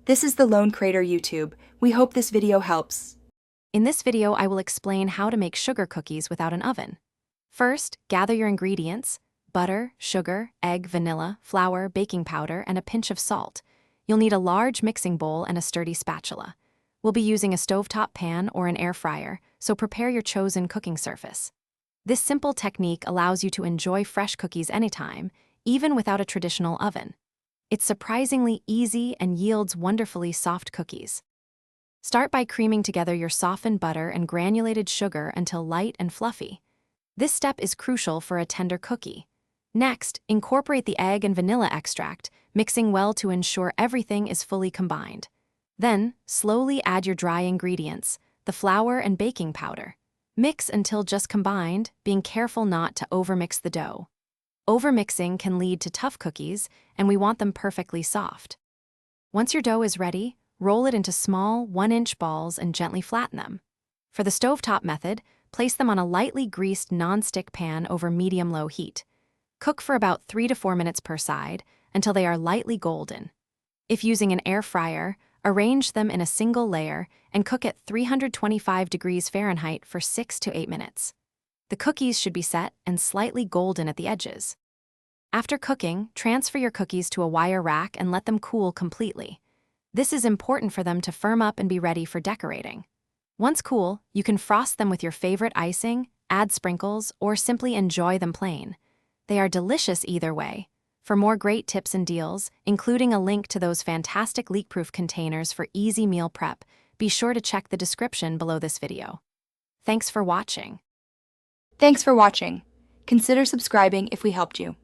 This is the Lone Crater YouTube. We hope this video helps. In this video, I will explain how to make sugar cookies without an oven. First, gather your ingredients: butter, sugar, egg, vanilla, flour, baking powder, and a pinch of salt. You'll need a large mixing bowl and a sturdy spatula. We'll be using a stovetop pan or an air fryer, so prepare your chosen cooking surface. This simple technique allows you to enjoy fresh cookies anytime, even without a traditional oven. It's surprisingly easy and yields wonderfully soft cookies. Start by creaming together your softened butter and granulated sugar until light and fluffy. This step is crucial for a tender cookie. Next, incorporate the egg and vanilla extract, mixing well to ensure everything is fully combined. Then, slowly add your dry ingredients, the flour and baking powder. Mix until just combined, being careful not to overmix the dough. Overmixing can lead to tough cookies, and we want them perfectly soft. Once your dough is ready, roll it into small, 1-inch balls and gently flatten them. For the stovetop method, place them on a lightly greased non-stick pan over medium-low heat. Cook for about 3 to 4 minutes per side until they are lightly golden. If using an air fryer, arrange them in a single layer and cook at 325 degrees Fahrenheit for 6 to 8 minutes. The cookies should be set and slightly golden at the edges. After cooking, transfer your cookies to a wire rack and let them cool completely. This is important for them to firm up and be ready for decorating. Once cool, you can frost them with your favorite icing, add sprinkles, or simply enjoy them plain. They are delicious either way. For more great tips and deals, including a link to those fantastic leak-proof containers for easy meal prep, be sure to check the description below this video. Thanks for watching. Thanks for watching. Consider subscribing if we helped you.